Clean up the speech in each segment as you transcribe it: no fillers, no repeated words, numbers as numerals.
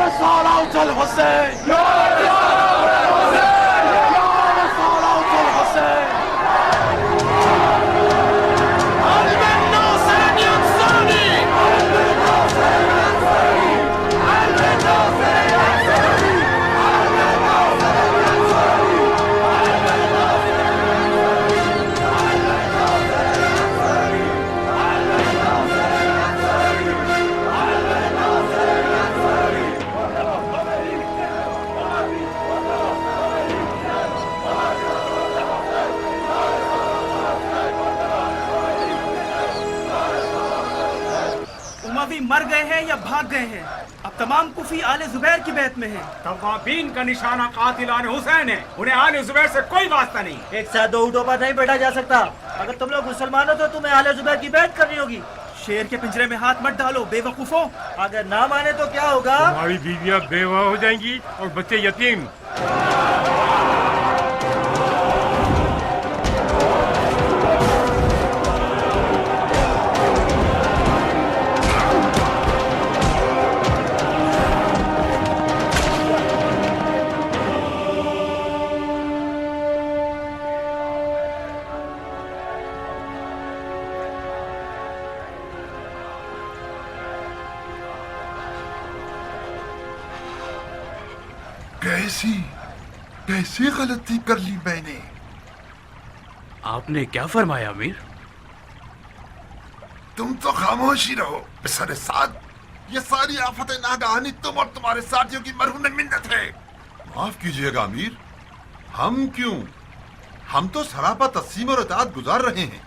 رسالة الحسين يا رسالة الحسين قلب الناصر ينصرني قلب الناصر ينصرني قلب الناصر ينصرني قلب الناصر ينصرني قلب الناصر उमवी मर गए हैं या भाग गए हैं? अब तमाम कुफी आले जुबैर की बैत में हैं। तवाबीन का निशाना कातिलान हुसैन है, उन्हें आले जुबैर से कोई वास्ता नहीं। एक साथ दो ऊँटों पर नहीं बैठा जा सकता। अगर तुम लोग मुसलमान हो तो तुम्हें आले जुबैर की बैत करनी होगी। शेर के पिंजरे में हाथ मत डालो बेवकूफों। अगर ना माने तो क्या होगा? हमारी बीवियां बेवा हो जाएंगी और बच्चे यतीम। कैसी गलती कर ली मैंने? आपने क्या फरमाया अमीर? तुम तो खामोशी रहो बिसरे साथ। ये सारी आफतें नागहानी तुम और तुम्हारे साथियों की मरहूम मिन्नत है। माफ कीजिएगा अमीर, हम क्यों? हम तो सरापा तस्लीम और इताअत गुजार रहे हैं,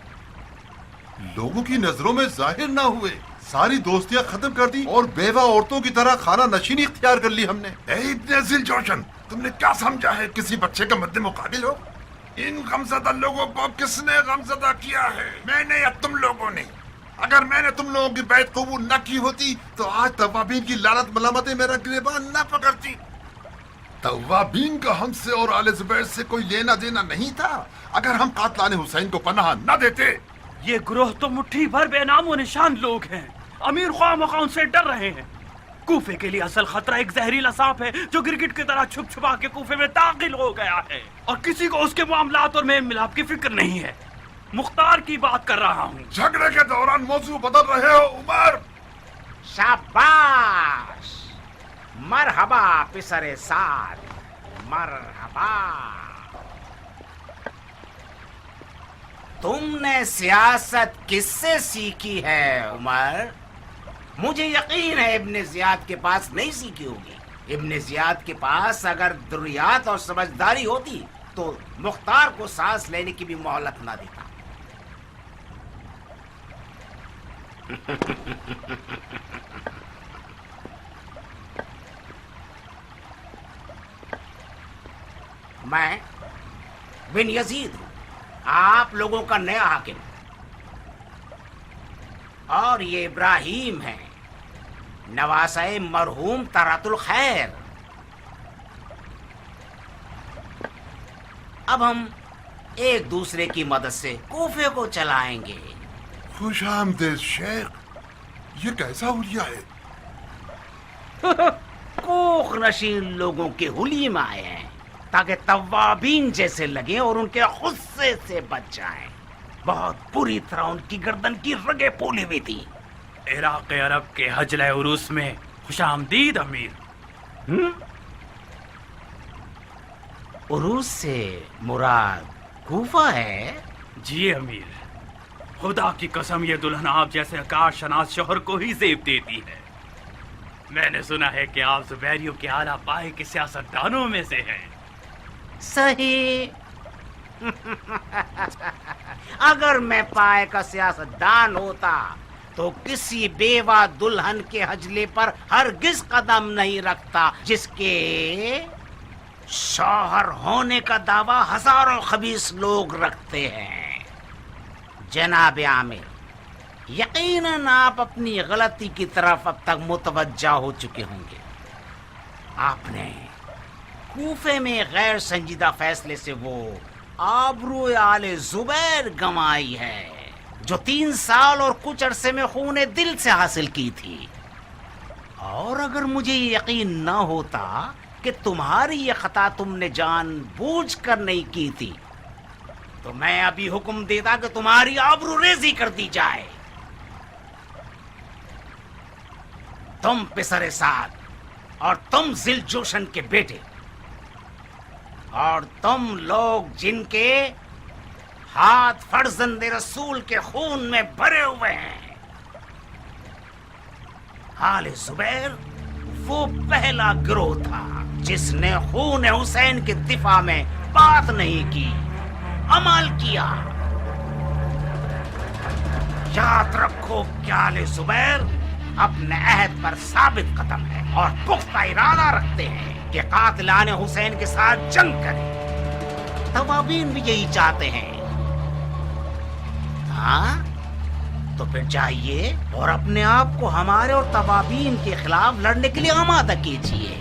लोगों की नजरों में जाहिर ना हुए, सारी दोस्तियां खत्म कर दी और बेवा औरतों की तरह खाना नशीनी इख्तियार कर ली हमने। इब्ने ज़िलजौशन, तुमने क्या समझा है किसी बच्चे का मद्दे मुकाबिल हो? इन गमज़दा लोगों को किसने गमज़दा किया है, मैंने या तुम लोगों ने? अगर मैंने तुम लोगों की बैत कबूल न की होती तो आज तवाबीन की लानत मलामतें मेरा गिरबान न पकड़ती। तवाबीन का हमसे और आले ज़ुबैर से कोई लेना देना नहीं था अगर हम कातलान हुसैन को पनाह न देते। ये ग्रोह तो मुट्ठी भर बेनामो निशान लोग हैं। अमीर ख्वाह उनसे डर रहे हैं। कूफे के लिए असल खतरा एक जहरीला सांप है जो गिरगिट की तरह छुप छुपा के कूफे में दाखिल हो गया है और किसी को उसके मामलात और मेल मिलाप की फिक्र नहीं है। मुख्तार की बात कर रहा हूँ। झगड़े के दौरान मौजू बदल रहे हो उमर। शाबाश, मरहबा पिसरे साद, मरहबा। तुमने सियासत किससे सीखी है उमर? मुझे यकीन है इब्ने ज़ियाद के पास नहीं सीखी होगी। इब्ने ज़ियाद के पास अगर दुर्रियात और समझदारी होती तो मुख्तार को सांस लेने की भी मोहलत ना देता। मैं बिन यजीद हूं, आप लोगों का नया हाकिम, और ये इब्राहिम है, नवासाए मरहूम तरातुल खैर। अब हम एक दूसरे की मदद से कूफे को चलाएंगे। खुश आमदीद शेख, ये कैसा हुलिया है? कोख नशीन लोगों के हुलिये में आए हैं ताकि तवाबीन जैसे लगे और उनके गुस्से से बच जाएं। बहुत बुरी तरह उनकी गर्दन की रगें फूली हुई थी। इराक़ अरब के हजले उरूस में खुशामदीद अमीर। उरूस से मुराद कूफा है? जी अमीर, खुदा की कसम ये दुल्हन आप जैसे आकाश शनास शोहर को ही ज़ेब देती है। मैंने सुना है कि आप ज़ुबैरियों के आला पाए के सियासतदानों में से हैं। सही। अगर मैं पाए का सियासतदान होता तो किसी बेवा दुल्हन के हजले पर हरगिज कदम नहीं रखता जिसके शौहर होने का दावा हजारों खबीस लोग रखते हैं। जनाब आमिर, यकीनन आप अपनी गलती की तरफ अब तक मुतवज्जा हो चुके होंगे। आपने कूफे में गैर संजीदा फैसले से वो आबरू आले जुबैर गंवाई है जो 3 साल और कुछ अरसे में खूने दिल से हासिल की थी, اور اگر مجھے یہ یقین نہ ہوتا کہ تمہاری یہ خطا تم نے جان بوجھ کر نہیں کی تھی تو میں ابھی حکم دیتا کہ تمہاری آبرو ریزی کر دی جائے. تم پسر سعد اور تم ذل جوشن کے بیٹے اور تم لوگ جن کے ہاتھ فرزند رسول کے خون میں بھرے ہوئے ہیں، آل زبیر وہ پہلا گروہ تھا جس نے خون حسین کے دفاع میں بات نہیں کی، عمل کیا. یاد رکھو کہ آل زبیر اپنے عہد پر ثابت قدم ہے اور پختہ ارادہ رکھتے ہیں کہ قاتلان حسین کے ساتھ جنگ کریں. توابین بھی یہی چاہتے ہیں. ہاں تو پھر جائیے اور اپنے آپ کو ہمارے اور توابین کے خلاف لڑنے کے لیے آمادہ کیجیے.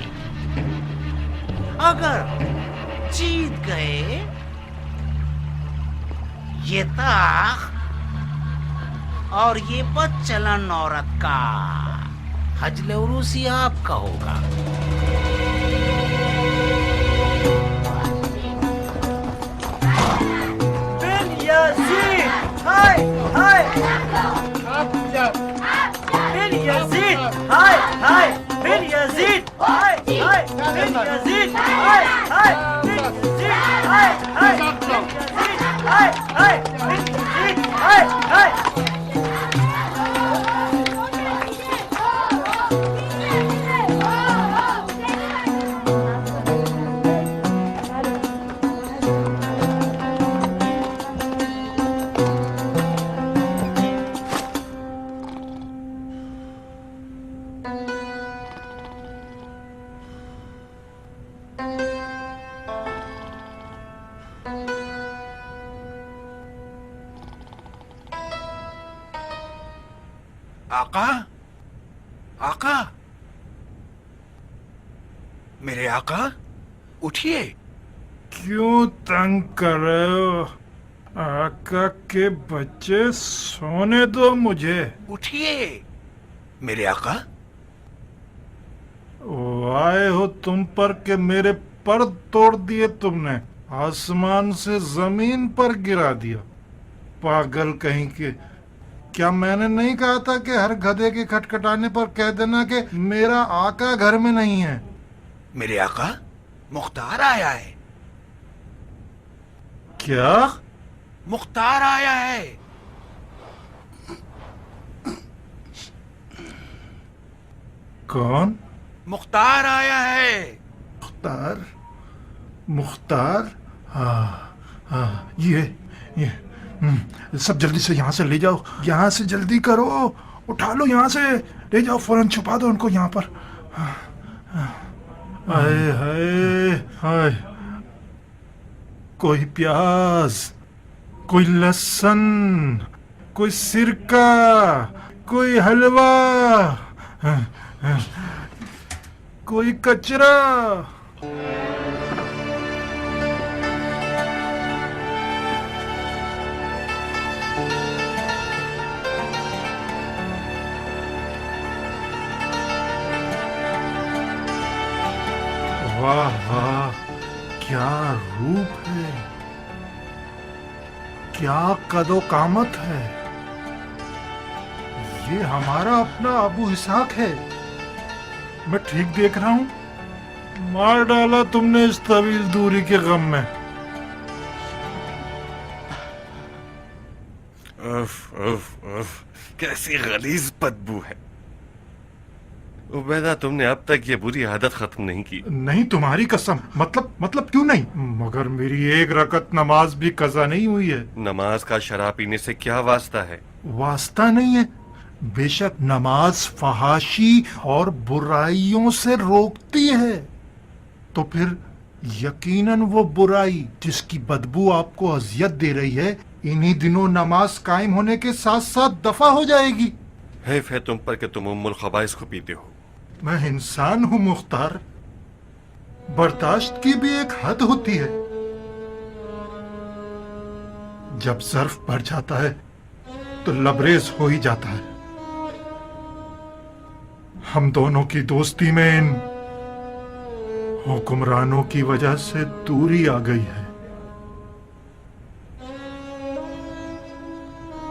اگر جیت گئے یہ تاخ اور یہ بد چلن عورت کا حجل عروسی آپ کا ہوگا. بن یزید ہائے ہائے، بن یزید ہائے ہائے، بن یزید ہائے ہائے، بن یزید ہائے ہائے، بن یزید ہائے ہائے، بن یزید ہائے ہائے، بن یزید ہائے ہائے. آقا، آقا، میرے آقا اٹھیے. کیوں تنگ کر رہے ہو؟ آقا کے بچے سونے دو مجھے. اٹھیے میرے آقا. آئے ہو تم پر کہ میرے پر توڑ دیے تم نے، آسمان سے زمین پر گرا دیا. پاگل کہیں کے. کیا میں نے نہیں کہا تھا کہ ہر گدھے کے کھٹکھٹانے پر کہہ دینا کہ میرا آقا گھر میں نہیں ہے؟ میرے آقا مختار آیا ہے. کیا؟ مختار آیا ہے. کون؟ مختار آیا ہے. مختار؟ مختار؟ ہاں ہاں، یہ سب جلدی سے یہاں سے لے جاؤ، یہاں سے جلدی کرو، اٹھا لو یہاں سے، لے جاؤ فوراً، چھپا دو ان کو یہاں پر. ہائے ہائے ہائے، کوئی پیاز، کوئی لہسن، کوئی سرکہ، کوئی حلوہ، کوئی کچرا. واہ واہ، کیا روپ ہے، کیا قد و قامت ہے. یہ ہمارا اپنا ابو اسحاق ہے. میں ٹھیک دیکھ رہا ہوں؟ مار ڈالا تم نے اس طویل دوری کے غم میں. اف اف اف، کیسی غلیظ بدبو ہے. عبیدہ، تم نے اب تک یہ بری عادت ختم نہیں کی. نہیں، تمہاری قسم. مطلب کیوں نہیں؟ مگر میری ایک رکعت نماز بھی قضا نہیں ہوئی ہے. نماز کا شراب پینے سے کیا واسطہ ہے؟ واسطہ نہیں ہے. بے شک نماز فحاشی اور برائیوں سے روکتی ہے. تو پھر یقیناً وہ برائی جس کی بدبو آپ کو اذیت دے رہی ہے انہی دنوں نماز قائم ہونے کے ساتھ ساتھ دفع ہو جائے گی. حیف ہے تم پر کہ تم ام الخبائث کو پیتے ہو. میں انسان ہوں مختار، برداشت کی بھی ایک حد ہوتی ہے. جب ظرف بھر جاتا ہے تو لبریز ہو ہی جاتا ہے. हम दोनों की दोस्ती में इन हुक्मरानों की वजह से दूरी आ गई है।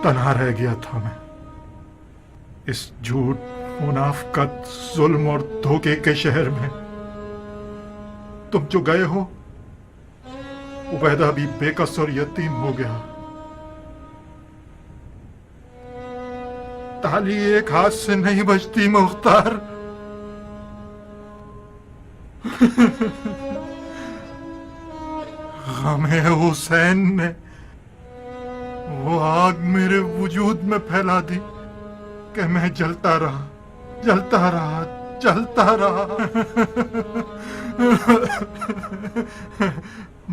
तन्हा रह गया था मैं इस झूठ, मुनाफकत, जुल्म और धोखे के शहर में। तुम जो गए हो, उबैदा भी बेकस और यतीम हो गया। ताली एक हाथ से नहीं बजती मुख्तार। गमे हुसैन ने वो आग मेरे वजूद में फैला दी कि मैं जलता रहा, जलता रहा, जलता रहा।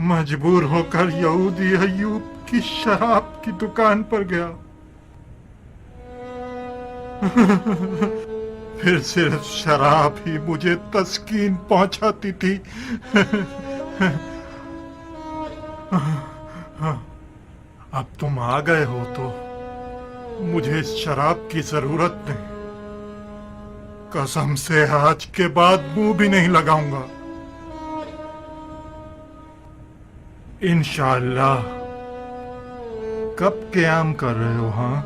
मजबूर होकर यहूदी अय्यूब की शराब की दुकान पर गया। फिर सिर्फ शराब ही मुझे तस्कीन पहुंचाती थी। अब तुम आ गए हो तो मुझे इस शराब की जरूरत नहीं। कसम से आज के बाद मुंह भी नहीं लगाऊंगा। इंशाअल्लाह। कब क़याम कर रहे हो? हाँ,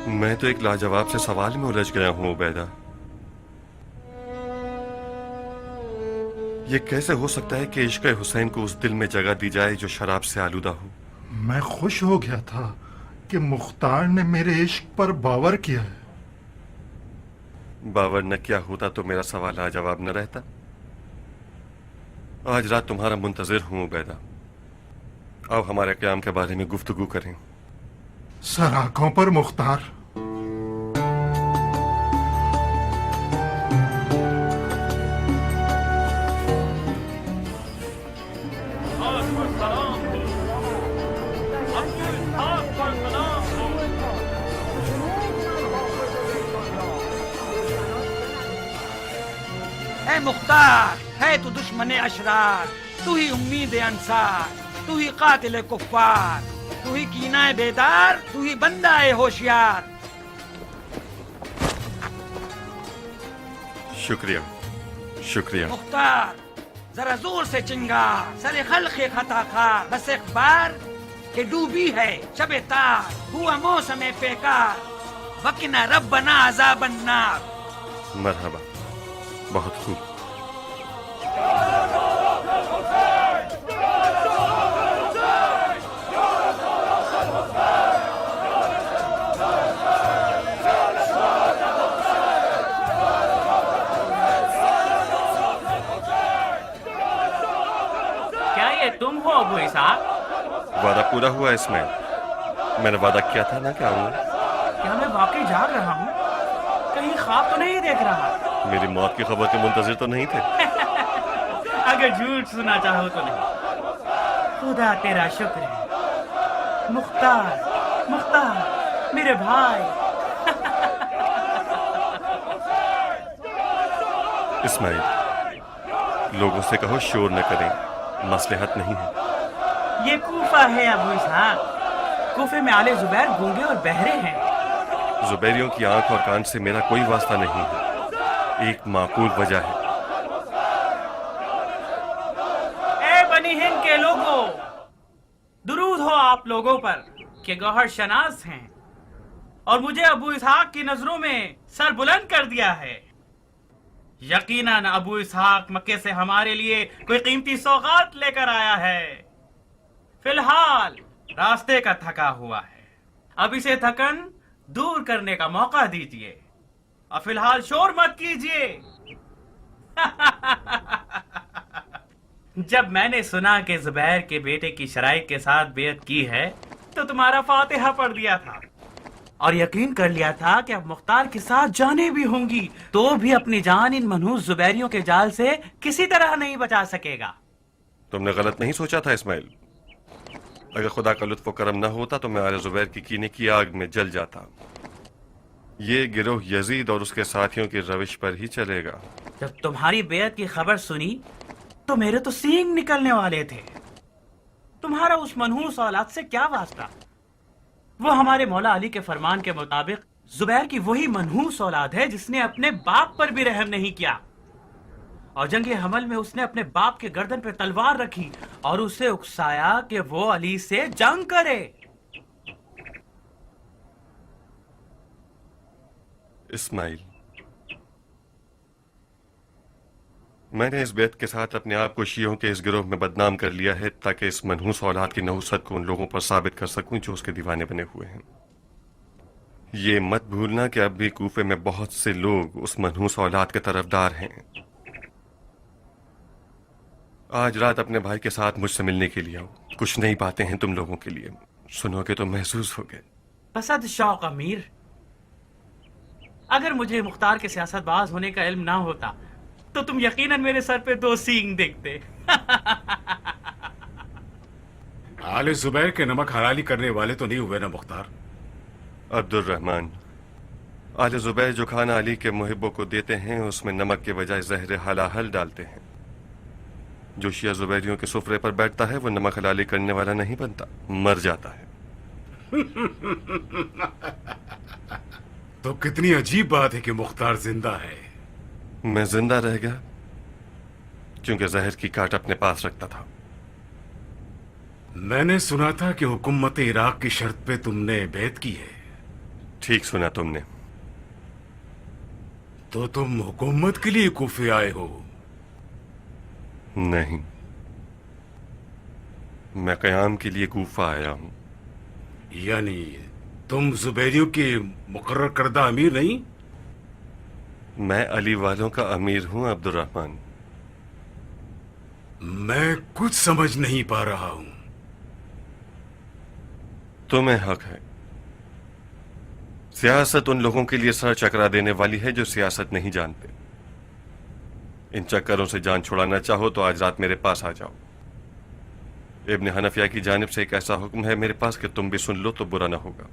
मैं तो एक लाजवाब से सवाल में उलझ गया हूं उबैदा। ये कैसे हो सकता है कि इश्क़ हुसैन को उस दिल में जगह दी जाए जो शराब से आलूदा हो? मैं खुश हो गया था कि मुख्तार ने मेरे इश्क पर बावर किया है। बावर न किया होता तो मेरा सवाल लाजवाब न रहता। आज रात तुम्हारा मुंतजिर हूं उबैदा। अब हमारे क़याम के बारे में गुफ्तगू करें। सर आंखों पर मुख्तार। है मुख्तार, है तू दुश्मन अशरार, तू ही उम्मीद अंसार, तू ही कातिल कुफ्फार, तू ही कीना बेदार, तू ही बंदा है होशियार। शुक्रिया, शुक्रिया। मुख्तार जरा जोर से चिंगार, सरे खल्क़ खताकार, बस एक बार के डूबी है शबे तार, हुआ मौसम पेकार, वकिना रब्बना अज़ाबन नार। मरहबा, बहुत खूब। क्या ये तुम हो अबू इसहाक? वादा पूरा हुआ इसमें। मैंने वादा किया था ना कि आऊंगा। क्या मैं वाकई जाग रहा हूँ? कहीं ख्वाब तो नहीं देख रहा? मेरी मौत की खबर के मुंतजिर तो नहीं थे? अगर झूठ सुना चाहो तो नहीं। खुदा तेरा शुक्र है। मुख्तार, मुख्तार मेरे भाई। इस्माइल, लोगों से कहो शोर न करें, मसलहत नहीं है। ये कूफा है अबू इसहाक। कूफे में आले जुबैर गूंगे और बहरे हैं। जुबैरियों की आंख और कान से मेरा कोई वास्ता नहीं है। एक माकूल वजह है। ए बनी हिंद के लोगों, दुरूद हो आप लोगों पर कि गौहर शनास हैं और मुझे अबू इसहाक की नजरों में सर बुलंद कर दिया है। यकीनन अबू इसहाक मक्के से हमारे लिए कोई कीमती सौगात लेकर आया है। फिलहाल रास्ते का थका हुआ है। अब इसे थकन दूर करने का मौका दीजिए और फिलहाल शोर मत कीजिए। जब मैंने सुना कि जुबैर के बेटे की शराइक के साथ बेअत की है तो तुम्हारा फातिहा पढ़ दिया था और यकीन कर लिया था कि अब मुख्तार के साथ जाने भी होंगी तो भी अपनी जान इन मनहूस जुबैरियों के जाल से किसी तरह नहीं बचा सकेगा। तुमने गलत नहीं सोचा था इस्माइल। अगर खुदा का लुत्फ करम न होता तो मैं आले जुबैर की कीने की आग में जल जाता। ये गिरोह यजीद और उसके साथियों की रविश पर ही चलेगा। जब तुम्हारी बेअत की खबर सुनी तो मेरे तो सींग निकलने वाले थे। तुम्हारा उस मनहूस औलाद से क्या वास्ता? وہ ہمارے مولا علی کے فرمان کے مطابق زبیر کی وہی منحوس اولاد ہے جس نے اپنے باپ پر بھی رحم نہیں کیا، اور جنگ حمل میں اس نے اپنے باپ کے گردن پہ تلوار رکھی اور اسے اکسایا کہ وہ علی سے جنگ کرے۔ اسماعیل، میں نے اس بیت کے ساتھ اپنے آپ کو شیعوں کے اس گروہ میں بدنام کر لیا ہے تاکہ اس منحوس اولاد کی نحوست کو ان لوگوں پر ثابت کر سکوں جو اس کے دیوانے بنے ہوئے ہیں۔ یہ مت بھولنا کہ اب بھی کوفے میں بہت سے لوگ اس منحوس اولاد کے طرفدار ہیں۔ آج رات اپنے بھائی کے ساتھ مجھ سے ملنے کے لیے آؤ، کچھ نئی باتیں ہیں تم لوگوں کے لیے، سنو گے تو محسوس ہوگے۔ بسد شوق امیر، اگر مجھے مختار کے سیاست باز ہونے کا علم نہ ہوتا تو تم یقیناً میرے سر پہ 2 سینگ دیکھتے۔ آل زبیر کے نمک حلالی کرنے والے تو نہیں ہوئے نا مختار؟ عبد الرحمن، آل زبیر جو کھانا علی کے محبوں کو دیتے ہیں اس میں نمک کے بجائے زہر حلاحل ڈالتے ہیں۔ جو شیعہ زبیریوں کے سفرے پر بیٹھتا ہے وہ نمک حلالی کرنے والا نہیں بنتا، مر جاتا ہے۔ تو کتنی عجیب بات ہے کہ مختار زندہ ہے۔ میں زندہ رہ گیا کیونکہ زہر کی کاٹ اپنے پاس رکھتا تھا۔ میں نے سنا تھا کہ حکومت عراق کی شرط پہ تم نے بیعت کی ہے۔ ٹھیک سنا تم نے۔ تو تم حکومت کے لیے کوفے آئے ہو؟ نہیں، میں قیام کے لیے کوفہ آیا ہوں۔ یعنی تم زبیریوں کے مقرر کردہ امیر نہیں؟ میں علی والوں کا امیر ہوں عبد الرحمن۔ میں کچھ سمجھ نہیں پا رہا ہوں۔ تمہیں حق ہے۔ سیاست ان لوگوں کے لیے سر چکرا دینے والی ہے جو سیاست نہیں جانتے۔ ان چکروں سے جان چھڑانا چاہو تو آج رات میرے پاس آ جاؤ۔ ابن حنفیہ کی جانب سے ایک ایسا حکم ہے میرے پاس کہ تم بھی سن لو تو برا نہ ہوگا۔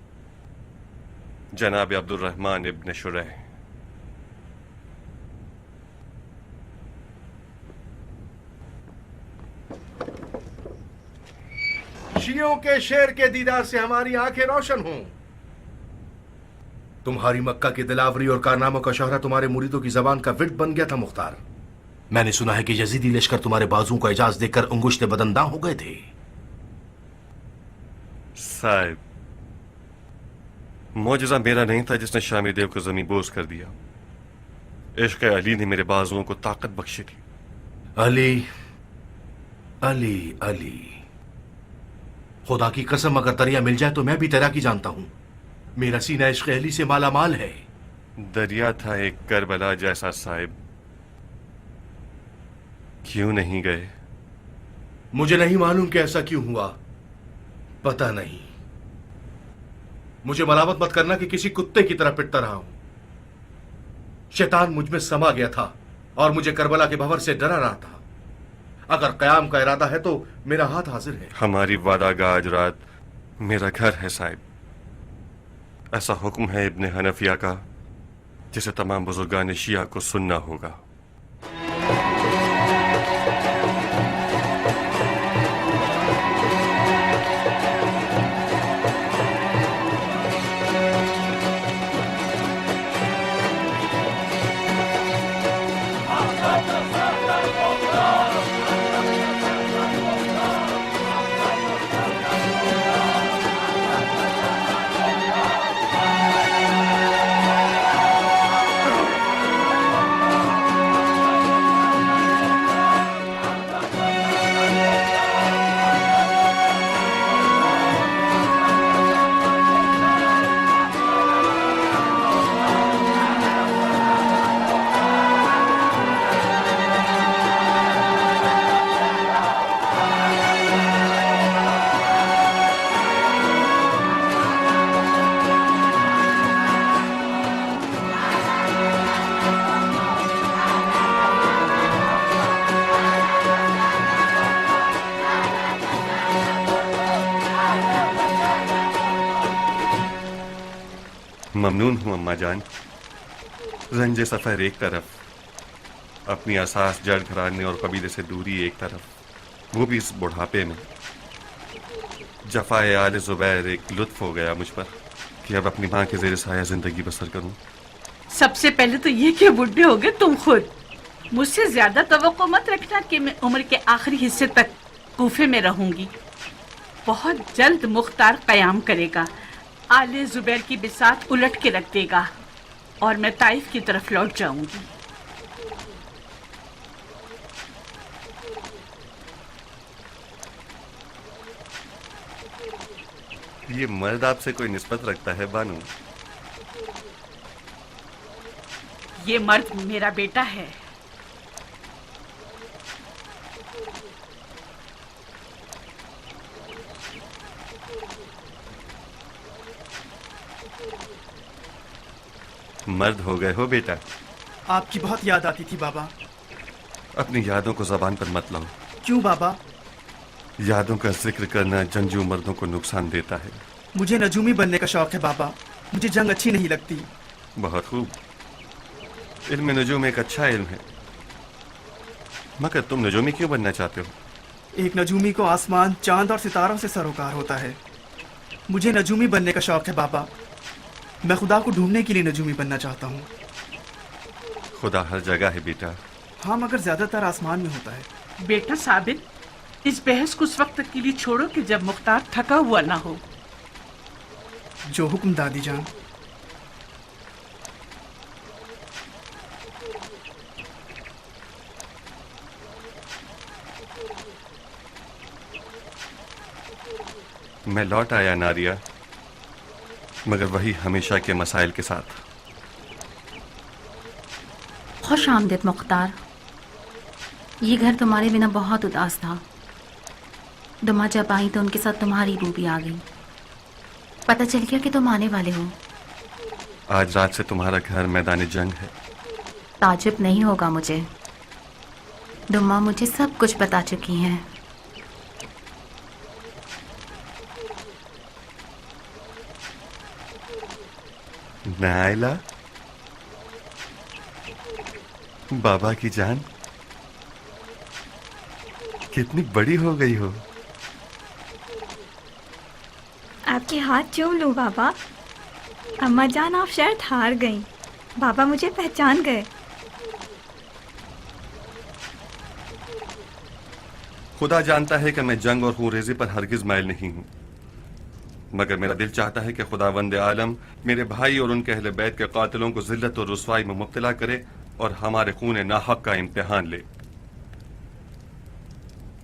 جناب عبد الرحمن ابن شریح، شیعوں کے شیر کے دیدار سے ہماری آنکھیں روشن ہوں۔ تمہاری مکہ کی دلاوری اور کارناموں کا شہرہ تمہارے مریدوں کی زبان کا ورد بن گیا تھا مختار۔ میں نے سنا ہے کہ یزیدی لشکر تمہارے بازوں کو اعجاز دے کر انگشت بدنداں ہو گئے تھے۔ صاحب، معجزہ میرا نہیں تھا جس نے شامی دیو کو زمین بوس کر دیا۔ عشق علی نے میرے بازوؤں کو طاقت بخشی تھی۔ علی علی علی، خدا کی قسم اگر دریا مل جائے تو میں بھی تیراکی جانتا ہوں۔ میرا سینہ عشق علی سے مالا مال ہے۔ دریا تھا ایک کربلا جیسا صاحب، کیوں نہیں گئے؟ مجھے نہیں معلوم کہ ایسا کیوں ہوا، پتہ نہیں۔ مجھے ملامت مت کرنا کہ کسی کتے کی طرح پٹتا رہا ہوں۔ شیطان مجھ میں سما گیا تھا اور مجھے کربلا کے بھور سے ڈرا رہا تھا۔ اگر قیام کا ارادہ ہے تو میرا ہاتھ حاضر ہے۔ ہماری وعدہ گاہ آج رات میرا گھر ہے صاحب۔ ایسا حکم ہے ابن حنفیہ کا جسے تمام بزرگان شیعہ کو سننا ہوگا۔ ممنون ہوں اماں جان۔ رنج سفر ایک طرف، اپنی اساس جڑ گھرانے اور قبیلے سے دوری ایک طرف، وہ بھی اس بڑھاپے میں۔ जफाए आले जुबैर एक लुत्फ हो गया मुझ पर कि अब अपनी माँ के ज़ेर साया जिंदगी बसर करूं। सबसे पहले तो ये कि बूढ़े हो गए तुम खुद। मुझसे ज्यादा तवक्को मत रखना कि मैं उम्र के आखिरी हिस्से तक कूफे में रहूंगी। बहुत जल्द मुख्तार कयाम करेगा, आले जुबैर की बिसात उलट के रख देगा और मैं ताइफ की तरफ लौट जाऊंगी। ये मर्द आपसे कोई निस्बत रखता है बानू? ये मर्द मेरा बेटा है। मर्द हो गए हो बेटा? आपकी बहुत याद आती थी बाबा। अपनी यादों को जबान पर मत लाओ। क्यों बाबा? यादों का जिक्र करना जंगजू मर्दों को नुकसान देता है। मुझे नजूमी बनने का शौक है बाबा। मुझे जंग अच्छी नहीं लगती। बहुत खूब। इल्म नजूम एक अच्छा इल्म है, मगर तुम नजूमी क्यों बनना चाहते हो? एक नजूमी को आसमान, चांद और सितारों से सरोकार होता है। मुझे नजूमी बनने का शौक है बाबा। मैं खुदा को ढूंढने के लिए नजूमी बनना चाहता हूँ। खुदा हर जगह है बेटा। हाँ, मगर ज्यादातर आसमान में होता है। बेटा साबित, इस बहस को उस वक्त के लिए छोड़ो कि जब मुख्तार थका हुआ ना हो। जो हुक्म दादी जान। मैं लौट आया नारिया, मगर वही हमेशा के मसाइल के साथ। खुश आमदीद मुख्तार। ये घर तुम्हारे बिना बहुत उदास था। दुमा जब आई तो उनके साथ तुम्हारी रूह भी आ गई। पता चल गया कि तुम आने वाले हो। आज रात से तुम्हारा घर मैदान जंग है। ताजुब नहीं होगा मुझे। दुमा मुझे सब कुछ बता चुकी हैं। नाइला, बाबा की जान, कितनी बड़ी हो गई हो। आपके हाथ चूम लूं बाबा। अम्मा जान, आप शायद हार गईं। बाबा मुझे पहचान गए। खुदा जानता है कि मैं जंग और खूरेजी पर हरगिज माइल नहीं हूं, मगर मेरा दिल चाहता है कि खुदावंद आलम मेरे भाई और उनके अहले बैत के कातिलों को जिल्लत और रुसवाई में मुब्तला करे और हमारे खून नाहक का इम्तिहान ले।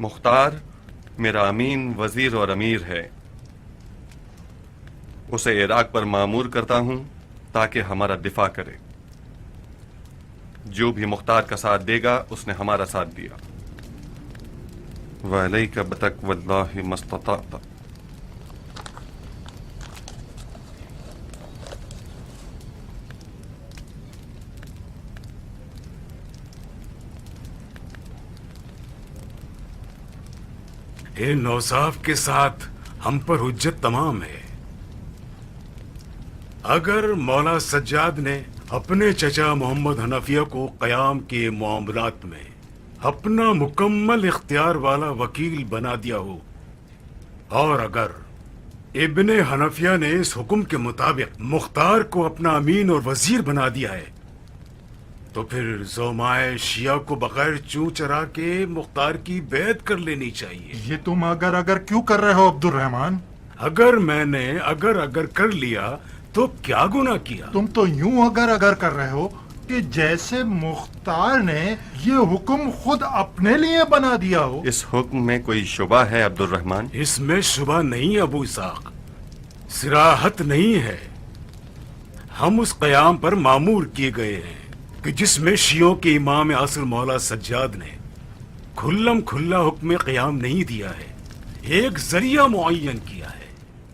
मुख्तार मेरा अमीन, वजीर और अमीर है। उसे इराक पर मामूर करता हूं ताकि हमारा दिफा करे। जो भी मुख्तार का साथ देगा उसने हमारा साथ दिया। वलैका बतक़वल्लाहि मस्तताअत। इन औसाफ के साथ हम पर हुज्जत तमाम है। अगर मौला सज्जाद ने अपने चचा मोहम्मद हनफिया को क़याम के मामलात में अपना मुकम्मल इख्तियार वाला वकील बना दिया हो, और अगर इब्ने हनफिया ने इस हुक्म के मुताबिक मुख्तार को अपना अमीन और वजीर बना दिया है, तो फिर ज़ोमाए शिया को बगैर चूं चरा के मुख्तार की बैत कर लेनी चाहिए। ये तुम अगर क्यों कर रहे हो अब्दुल रहमान? अगर मैंने अगर कर लिया तो क्या गुनाह किया? तुम तो यूं अगर कर रहे हो कि जैसे मुख्तार ने ये हुक्म खुद अपने लिए बना दिया हो। इस हुक्म में कोई शुबा है अब्दुल रहमान? इसमें शुबा नहीं अबू इसाक, सिराहत नहीं है। हम उस क़याम पर मामूर किए गए हैं कि जिसमें शियों के इमाम आसिर मौला सज्जाद ने खुल्लम खुल्ला हुक्म क़याम नहीं दिया है, एक जरिया मुअय्यन किया है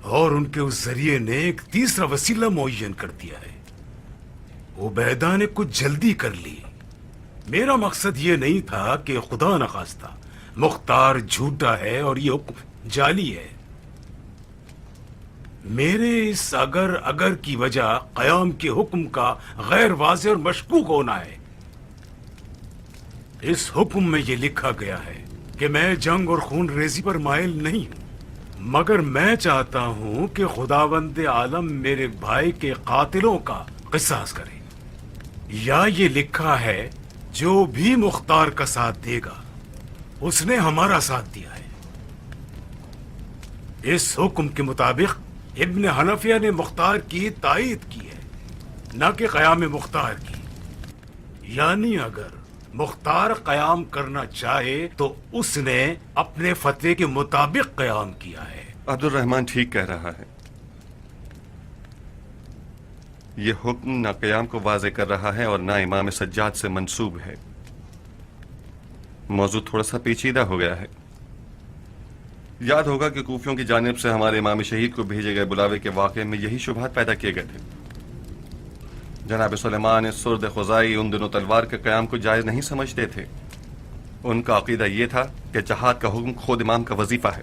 और उनके उस जरिए ने एक तीसरा वसीला मुअय्यन कर दिया है। उबैदा ने कुछ जल्दी कर ली। मेरा मकसद ये नहीं था कि खुदा न खास्ता मुख्तार झूठा है और ये हुक्म जाली है। मेरे इस अगर की वजह क़याम के हुक्म का गैर वाज़ेह और मशकूक होना है। इस हुक्म में ये लिखा गया है कि मैं जंग और खून रेजी पर माइल नहीं हूं, मगर मैं चाहता हूं कि खुदावंद आलम मेरे भाई के कातिलों का किसास करे। या ये लिखा है जो भी मुख्तार का साथ देगा उसने हमारा साथ दिया है। इस हुक्म के मुताबिक इब्न हनफिया ने मुख्तार की तायीद की है, न कि क़याम मुख्तार की। यानी अगर मुख्तार क़याम करना चाहे तो उसने अपने फतवे के मुताबिक क़याम किया है। अब्दुल रहमान ठीक कह रहा है। ये हुक्म ना क़याम को वाज़े कर रहा है और ना इमाम सज्जाद से मंसूब है। मौजूद थोड़ा सा पेचीदा हो गया है। याद होगा कि कूफियों की जानिब से हमारे इमाम शहीद को भेजे गए बुलावे के वाक़े में यही शुबहात पैदा किए गए थे। जनाब सुलेमान सुर्द खुजाई उन दिनों तलवार के क़याम को जायज़ नहीं समझते थे। उनका अक़ीदा ये था कि जहाद का हुक्म खुद इमाम का वजीफ़ा है,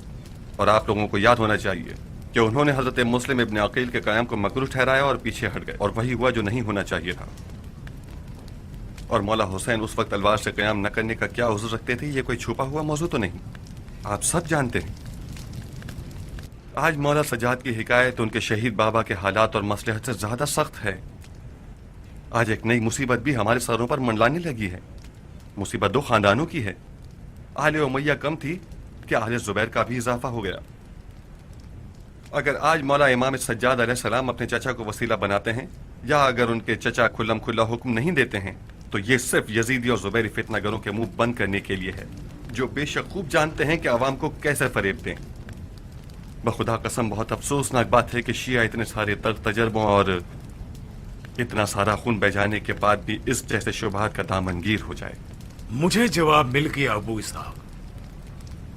और आप लोगों को याद होना चाहिए कि उन्होंने हज़रत मुस्लिम इब्न अक़ील के क़याम को मकरूह ठहराया और पीछे हट गए, और वही हुआ जो नहीं होना चाहिए था। और मौला हुसैन उस वक्त तलवार से क़याम न करने का क्या उज़्र रखते थे, ये कोई छुपा हुआ मौजू तो नहीं, आप सब जानते हैं। आज मौला सज्जाद की हिकायत उनके शहीद बाबा के हालात और मसलहत से ज़्यादा सख्त है। आज एक नई मुसीबत भी हमारे सरों पर मंडलाने लगी है। मुसीबत दो खानदानों की है। आले उमैया कम थी कि आले जुबैर का भी इजाफा हो गया। अगर आज मौला इमाम सज्जाद अलैहिस्सलाम अपने चचा को वसीला बनाते हैं, या अगर उनके चचा खुल्लम खुल्ला हुक्म नहीं देते हैं, तो ये सिर्फ यजीदी और जुबैरी फितनागरों के मुंह बंद करने के लिए है, जो बेशक खूब जानते हैं कि अवाम को कैसे फरेब दें। बखुदा कसम बहुत अफसोसनाक बात है कि शिया इतने सारे तजर्बों और इतना सारा खून बह जाने के बाद भी इस जैसे शुबहात का दामनगीर हो जाए। मुझे जवाब मिल गया अबू इसहाक।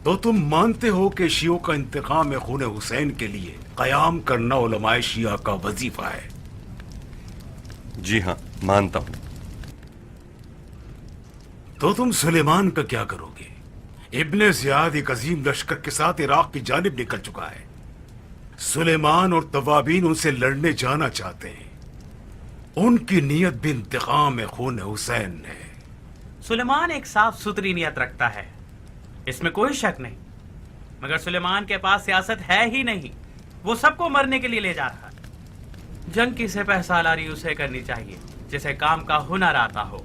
तो तुम मानते हो कि शियों का इंतकाम खून हुसैन के लिए क़याम करना उलमाए शिया का वजीफा है? जी हाँ, मानता हूँ। तो तुम सुलेमान का क्या करोगे? इब्ने ज़ियाद एक अजीम लश्कर के साथ इराक की जानिब निकल चुका है। सुलेमान और तवाबीन उनसे लड़ने जाना चाहते हैं। उनकी नीयत भी इंतकाम खून हुसैन है। सुलेमान एक साफ सुथरी नीयत रखता है, इसमें कोई शक नहीं, मगर सुलेमान के पास सियासत है ही नहीं। वो सबको मरने के लिए ले जा रहा है। जंग की सिपह सालारी उसे करनी चाहिए जिसे काम का हुनर आता हो।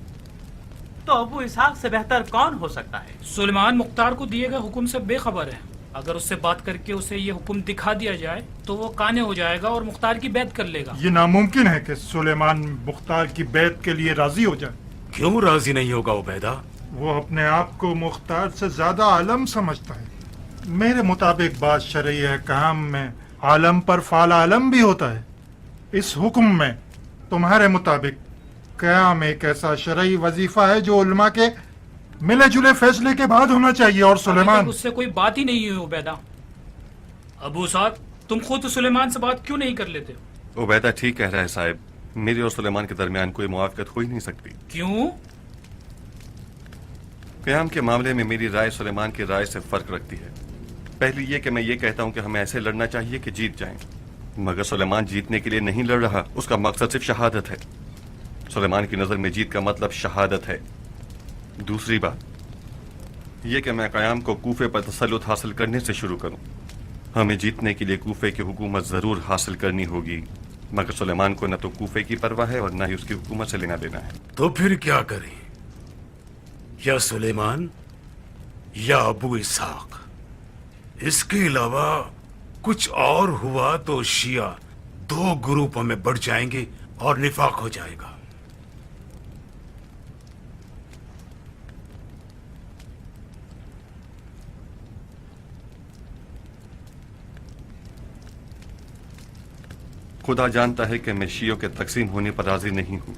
तो अबू इसहाक से बेहतर कौन हो सकता है? सुलेमान मुख्तार को दिए गए हुक्म से बेखबर है। अगर उससे बात करके उसे ये हुक्म दिखा दिया जाए तो वो काने हो जाएगा और मुख्तार की बैत कर लेगा। ये नामुमकिन है कि सुलेमान मुख्तार की बैत के लिए राजी हो जाए। क्यों राजी नहीं होगा उबैदा? वो अपने आप को मुख्तार से ज्यादा आलम समझता है। मेरे मुताबिक बात शरई अहकाम में आलम पर फाल आलम भी होता है। इस हुक्म में तुम्हारे मुताबिक क़याम एक ऐसा शरई वजीफा है जो उलमा के मिले जुले फैसले के बाद होना चाहिए। और सुलेमान, उससे कोई बात ही नहीं हुई उबैदा। अबू साहब, तुम खुद सुलेमान से बात क्यों नहीं कर लेते? उबैदा ठीक कह रहा है साहब, मेरे और सुलेमान के दरमियान कोई मुआफ़क़त हो ही नहीं सकती। क्यों? क़याम के मामले में मेरी राय सुलेमान की राय से फ़र्क रखती है। पहली ये कि मैं ये कहता हूँ कि हमें ऐसे लड़ना चाहिए कि जीत जाएं, मगर सुलेमान जीतने के लिए नहीं लड़ रहा, उसका मकसद सिर्फ शहादत है। सुलेमान की नज़र में जीत का मतलब शहादत है। दूसरी बात यह कि मैं क़याम को कूफे पर तसल्लुत हासिल करने से शुरू करूं। हमें जीतने के लिए कूफे की हुकूमत ज़रूर हासिल करनी होगी, मगर सुलेमान को न तो कूफे की परवाह है और न ही उसकी हुकूमत से लेना देना है। तो फिर क्या करें? या सुलेमान या अबू इसहाक? इसके अलावा कुछ और हुआ तो शिया दो ग्रुपों में बढ़ जाएंगे और निफाक हो जाएगा। खुदा जानता है कि मैं शियों के तकसीम होने पर राजी नहीं हूं,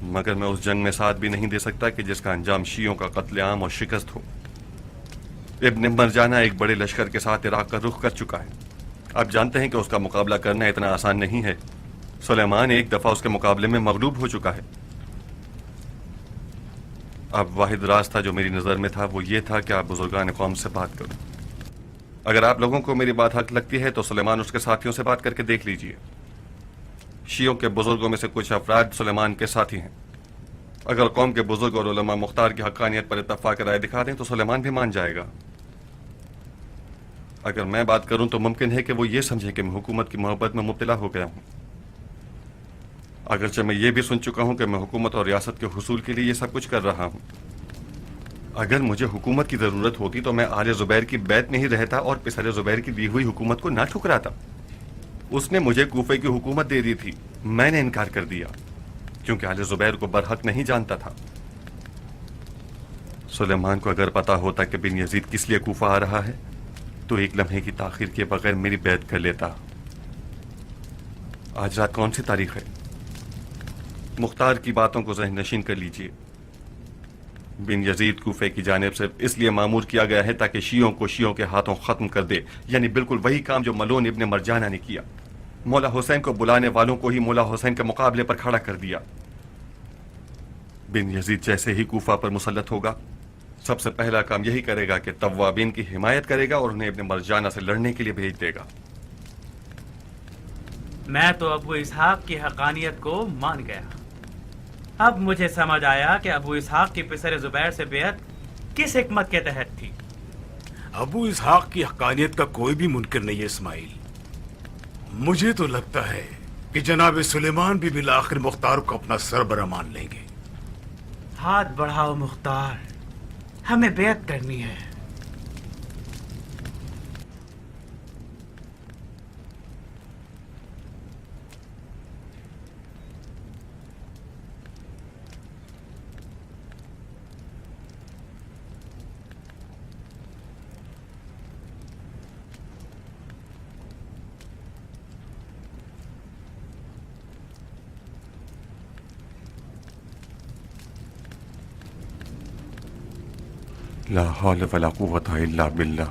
मगर मैं उस जंग में साथ भी नहीं दे सकता कि जिसका अंजाम शियों का कत्लेआम और शिकस्त हो। इब्न मरजाना एक बड़े लश्कर के साथ इराक का रुख कर चुका है। आप जानते हैं कि उसका मुकाबला करना इतना आसान नहीं है। सुलेमान एक दफा उसके मुकाबले में मगलूब हो चुका है। अब वाहिद रास्ता जो मेरी नज़र में था वो ये था कि आप बुजुर्गान कौम से बात करो। अगर आप लोगों को मेरी बात हक लगती है तो सुलेमान उसके साथियों से बात करके देख लीजिए। शियों के बुजुर्गों में से कुछ अफराद सुलेमान के साथी हैं। अगर कौम के बुजुर्ग और उलमा मुख्तार की हक्कानियत पर इत्तफाक राय दिखा दें तो सुलेमान भी मान जाएगा। اگر میں بات کروں تو ممکن ہے کہ وہ یہ سمجھے کہ میں حکومت کی محبت میں مبتلا ہو گیا ہوں، اگرچہ میں یہ بھی سن چکا ہوں کہ میں حکومت اور ریاست کے حصول کے لیے یہ سب کچھ کر رہا ہوں۔ اگر مجھے حکومت کی ضرورت ہوتی تو میں آل زبیر کی بیعت میں ہی رہتا اور پسر زبیر کی دی ہوئی حکومت کو نہ ٹھکراتا۔ اس نے مجھے کوفے کی حکومت دے دی تھی، میں نے انکار کر دیا کیونکہ آل زبیر کو برحق نہیں جانتا تھا۔ سلیمان کو اگر پتا ہوتا کہ بن یزید کس لیے کوفہ آ رہا ہے تو ایک لمحے کی تاخیر کے بغیر میری بیعت کر لیتا۔ آج رات کون سی تاریخ ہے؟ مختار کی باتوں کو ذہن نشین کر لیجئے۔ بن یزید کوفے کی جانب سے اس لیے مامور کیا گیا ہے تاکہ شیعوں کو شیعوں کے ہاتھوں ختم کر دے، یعنی بالکل وہی کام جو ملون ابن مرجانہ نے کیا۔ مولا حسین کو بلانے والوں کو ہی مولا حسین کے مقابلے پر کھڑا کر دیا۔ بن یزید جیسے ہی کوفہ پر مسلط ہوگا سب سے پہلا کام یہی کرے گا کہ توابین کی حمایت کرے گا اور انہیں ابن مرجانہ سے لڑنے کے لیے بھیج دے گا۔ میں تو ابو اسحاق کی حقانیت کو مان گیا۔ اب مجھے سمجھ آیا کہ ابو اسحاق کی پسر زبیر سے بیعت کس حکمت کے تحت تھی۔ ابو اسحاق کی حقانیت کا کوئی بھی منکر نہیں ہے اسماعیل۔ مجھے تو لگتا ہے کہ جناب سلیمان بھی بالآخر مختار کو اپنا سربراہ مان لیں گے۔ ہاتھ بڑھاؤ مختار، ہمیں بیعت کرنی ہے۔ لا حول ولا قوة الا باللہ۔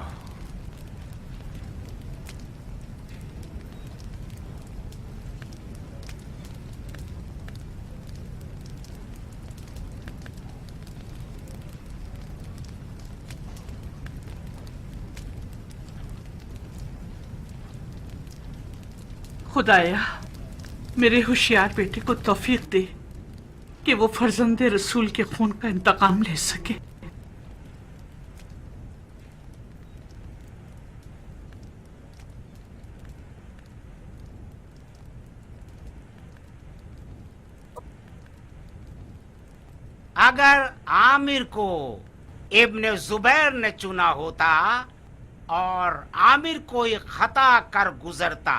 خدایا میرے ہوشیار بیٹے کو توفیق دے کہ وہ فرزند رسول کے خون کا انتقام لے سکے۔ اگر عامر کو ابن زبیر نے چنا ہوتا اور عامر کوئی خطا کر گزرتا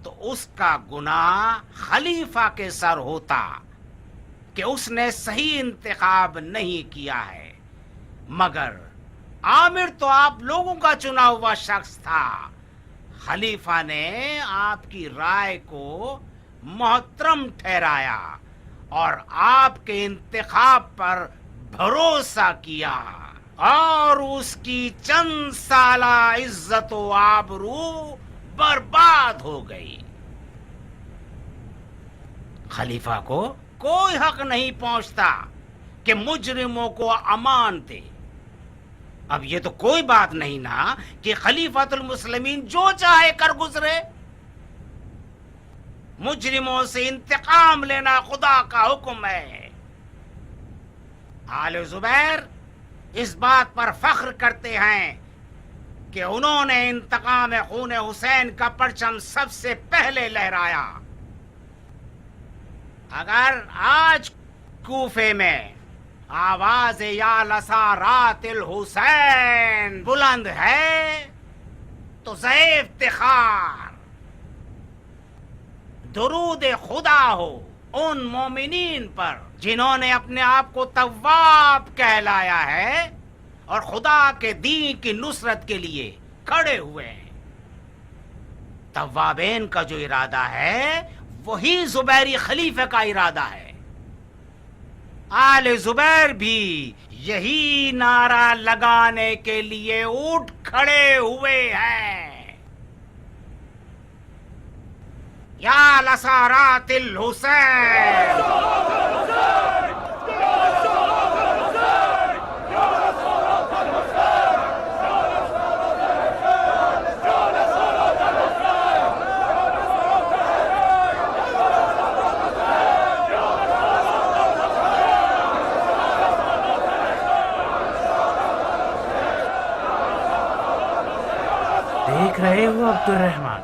تو اس کا گناہ خلیفہ کے سر ہوتا کہ اس نے صحیح انتخاب نہیں کیا ہے، مگر عامر تو آپ لوگوں کا چنا ہوا شخص تھا۔ خلیفہ نے آپ کی رائے کو محترم ٹھہرایا اور آپ کے انتخاب پر بھروسہ کیا اور اس کی چند سالہ عزت و آبرو برباد ہو گئی۔ خلیفہ کو کوئی حق نہیں پہنچتا کہ مجرموں کو امان دے۔ اب یہ تو کوئی بات نہیں نا کہ خلیفۃ المسلمین جو چاہے کر گزرے۔ مجرموں سے انتقام لینا خدا کا حکم ہے۔ آل زبیر اس بات پر فخر کرتے ہیں کہ انہوں نے انتقام خون حسین کا پرچم سب سے پہلے لہرایا۔ اگر آج کوفے میں آواز یا لسارات الحسین بلند ہے تو ضعیف افتخار درود خدا ہو ان مومنین پر جنہوں نے اپنے آپ کو تواب کہلایا ہے اور خدا کے دین کی نصرت کے لیے کھڑے ہوئے ہیں۔ توابین کا جو ارادہ ہے وہی زبیری خلیفہ کا ارادہ ہے۔ آل زبیر بھی یہی نعرہ لگانے کے لیے اٹھ کھڑے ہوئے ہیں۔ یا لسارات الحسین، دیکھ رہے ہو عبد الرحمن؟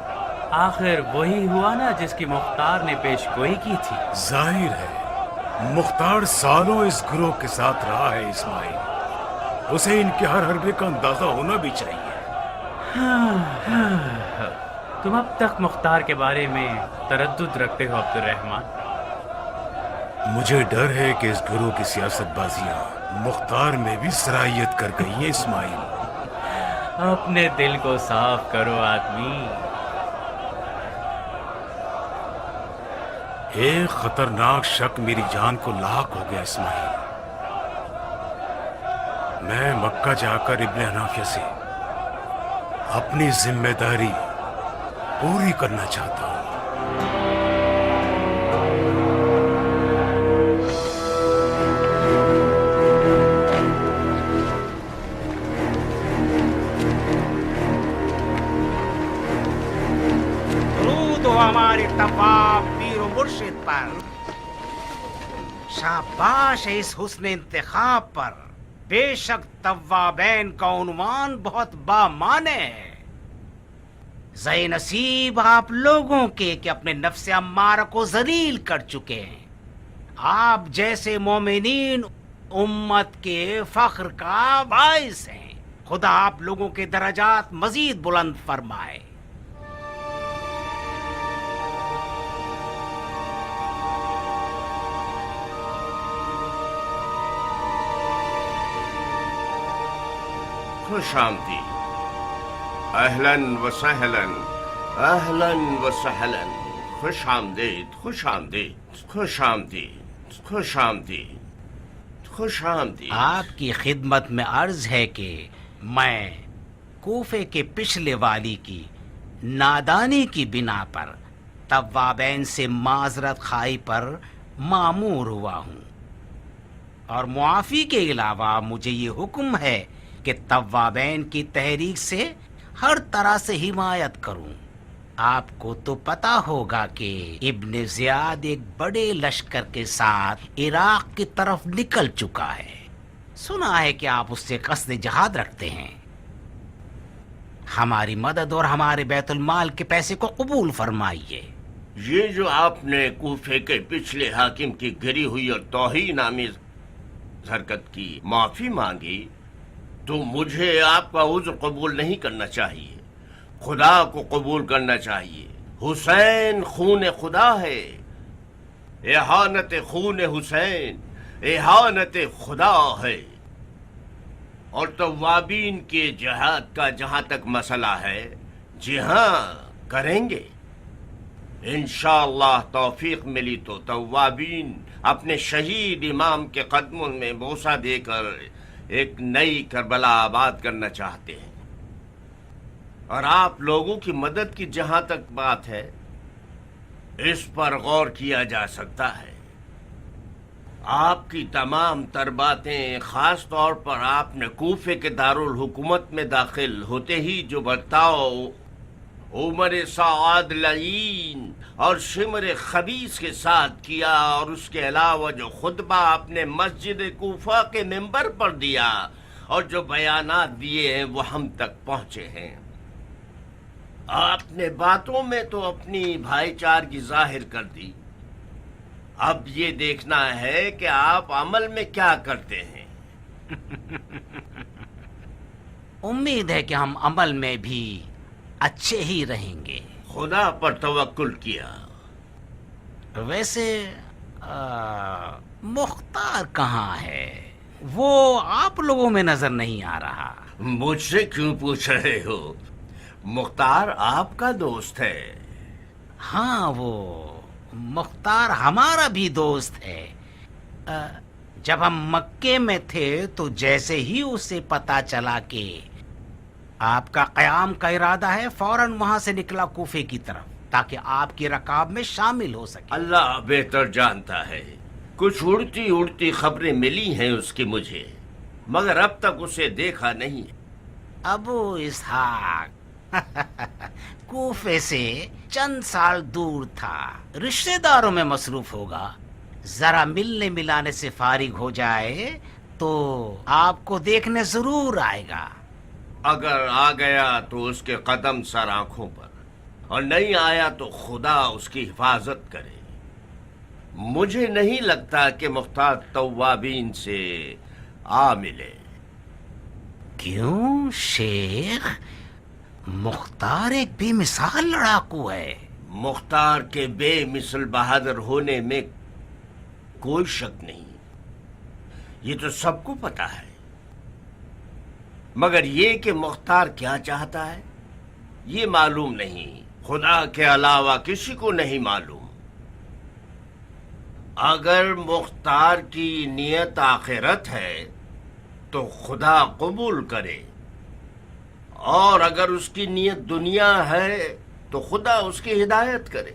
آخر وہی ہوا نا جس کی مختار نے پیش گوئی کی تھی. ظاہر ہے مختار سالوں اس گروہ کے ساتھ رہا ہے اسماعیل. اسے ان کے ہر حربے کا اندازہ ہونا بھی چاہیے. تم اب تک مختار کے بارے میں تردد رکھتے ہو عبد الرحمن. مجھے ڈر ہے کہ اس گروہ کی سیاست بازیاں مختار میں بھی صلاحیت کر گئی ہیں اسماعیل. اپنے دل کو صاف کرو آدمی. ایک خطرناک شک میری جان کو لاحق ہو گیا اسماعیل. میں مکہ جا کر ابن حنافیہ سے اپنی ذمہ داری پوری کرنا چاہتا ہوں. درود ہو ہمارے طواف پیر و مرشد پر. شاباش ہے اس حسن انتخاب پر. بے شک توابین کا عنوان بہت بامعنی ہے. زی نصیب آپ لوگوں کے کہ اپنے نفس امارہ کو ذلیل کر چکے ہیں. آپ جیسے مومنین امت کے فخر کا باعث ہیں. خدا آپ لوگوں کے درجات مزید بلند فرمائے. خوش آمدید. اہلاً و سہلاً، اہلاً و سہلاً. خوش آمدید، خوش آمدید، خوش آمدید، خوش آمدید، خوش آمدید. آپ کی خدمت میں عرض ہے کہ میں کوفے کے پچھلے والی کی نادانی کی بنا پر توابین سے معذرت خواہی پر مامور ہوا ہوں، اور معافی کے علاوہ مجھے یہ حکم ہے کہ توابین کی تحریک سے ہر طرح سے حمایت کروں. آپ کو تو پتا ہوگا کہ ابن زیاد ایک بڑے لشکر کے ساتھ عراق کی طرف نکل چکا ہے. سنا ہے کہ آپ اس سے قصد جہاد رکھتے ہیں. ہماری مدد اور ہمارے بیت المال کے پیسے کو قبول فرمائیے. یہ جو آپ نے کوفے کے پچھلے حاکم کی گری ہوئی اور توہین آمیز حرکت کی معافی مانگی تو مجھے آپ کا عذر قبول نہیں کرنا چاہیے، خدا کو قبول کرنا چاہیے. حسین خون خدا ہے. احانت خون حسین احانت خدا ہے. اور توابین کے جہاد کا جہاں تک مسئلہ ہے، جی ہاں کریں گے انشاءاللہ. توفیق ملی تو توابین اپنے شہید امام کے قدموں میں بوسہ دے کر ایک نئی کربلا آباد کرنا چاہتے ہیں. اور آپ لوگوں کی مدد کی جہاں تک بات ہے، اس پر غور کیا جا سکتا ہے. آپ کی تمام تر باتیں، خاص طور پر آپ نے کوفے کے دارالحکومت میں داخل ہوتے ہی جو برتاؤ عمر سعاد لعین اور شمر خبیث کے ساتھ کیا، اور اس کے علاوہ جو خطبہ آپ نے مسجد کوفہ کے ممبر پر دیا اور جو بیانات دیے ہیں وہ ہم تک پہنچے ہیں. آپ نے باتوں میں تو اپنی بھائی چارگی ظاہر کر دی. اب یہ دیکھنا ہے کہ آپ عمل میں کیا کرتے ہیں. امید ہے کہ ہم عمل میں بھی اچھے ہی رہیں گے. خدا پر توکل کیا. ویسے مختار کہاں ہے؟ وہ آپ لوگوں میں نظر نہیں آ رہا. مجھ سے کیوں پوچھ رہے ہو؟ مختار آپ کا دوست ہے. ہاں، وہ مختار ہمارا بھی دوست ہے. جب ہم مکے میں تھے تو جیسے ہی اسے پتا چلا کہ آپ کا قیام کا ارادہ ہے، فوراً وہاں سے نکلا کوفے کی طرف تاکہ آپ کی رکاب میں شامل ہو سکے. اللہ بہتر جانتا ہے. کچھ اڑتی اڑتی خبریں ملی ہیں اس کی مجھے، مگر اب تک اسے دیکھا نہیں. ابو اسحاق کوفے سے چند سال دور تھا، رشتہ داروں میں مصروف ہوگا. ذرا ملنے ملانے سے فارغ ہو جائے تو آپ کو دیکھنے ضرور آئے گا. अगर आ गया तो उसके कदम सर आंखों पर, और नहीं आया तो खुदा उसकी हिफाजत करे। मुझे नहीं लगता कि मुख्तार तव्वाबीन से आ मिले। क्यों शेख? मुख्तार एक बेमिसाल लड़ाकू है। मुख्तार के बेमिसल बहादुर होने में कोई शक नहीं, ये तो सबको पता है। मगर ये कि मुख्तार क्या चाहता है ये मालूम नहीं, खुदा के अलावा किसी को नहीं मालूम। अगर मुख्तार की नियत आखिरत है तो खुदा कबूल करे, और अगर उसकी नियत दुनिया है तो खुदा उसकी हिदायत करे।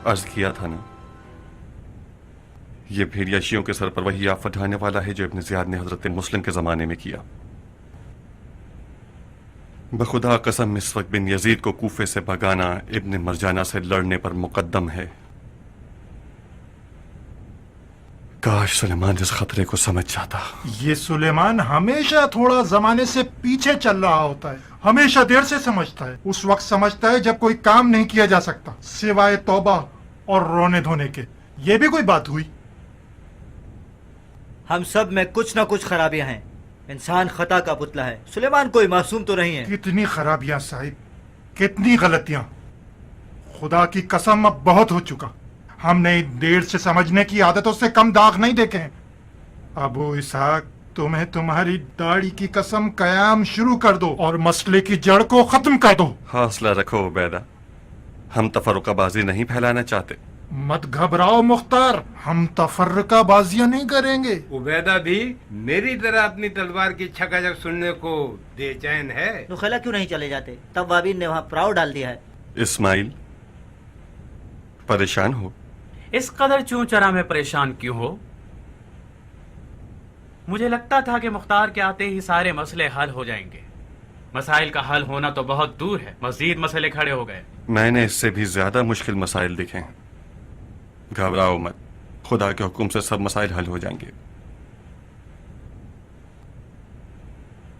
अर्ज किया था ना, ये भेड़िया शियों के सर पर वही आफत ढाने वाला है जो इब्न ज़ियाद ने हजरत मुस्लिम के जमाने में किया। बखुदा कसम इस वक्त बिन यजीद को कूफे से भगाना इब्न मरजाना से लड़ने पर मुकद्दम है। काश सुलेमान इस खतरे को समझ जाता। ये सुलेमान हमेशा थोड़ा जमाने से पीछे चल रहा होता है, हमेशा देर से समझता है। उस वक्त समझता है जब कोई काम नहीं किया जा सकता सिवाय तौबा और रोने धोने के। ये भी कोई बात हुई? हम सब में कुछ ना कुछ खराबियां हैं। इंसान खता का पुतला है, सुलेमान कोई मासूम तो नहीं है। कितनी खराबियां साहिब, कितनी गलतियां। खुदा की कसम अब बहुत हो चुका। हमने देर से समझने की आदतों से कम दाग नहीं देखे हैं। अबू इसहाक, तुम्हें तुम्हारी दाढ़ी की कसम कयाम शुरू कर दो और मसले की जड़ को खत्म कर दो। हौसला रखो उबैदा, हम तफर्रुकाबाजी नहीं फैलाना चाहते। मत घबराओ मुख्तार, हम तफर्रुकाबाजियां नहीं करेंगे। उबैदा भी मेरी तरह अपनी तलवार की छकाछक सुनने को बेचैन है। नुखैला क्यों नहीं चले जाते? तब वाबीन ने वहाँ पड़ाव डाल दिया है। इस्माइल, परेशान हो? इस कदर चूं-चरा में परेशान क्यों हो? मुझे लगता था कि मुख्तार के आते ही सारे मसले हल हो जाएंगे। मसाइल का हल होना तो बहुत दूर है, मजीद मसले खड़े हो गए। मैंने इससे भी ज्यादा मुश्किल मसाइल देखे हैं। घबराओ मत, खुदा के हुक्म से सब मसाइल हल हो जाएंगे।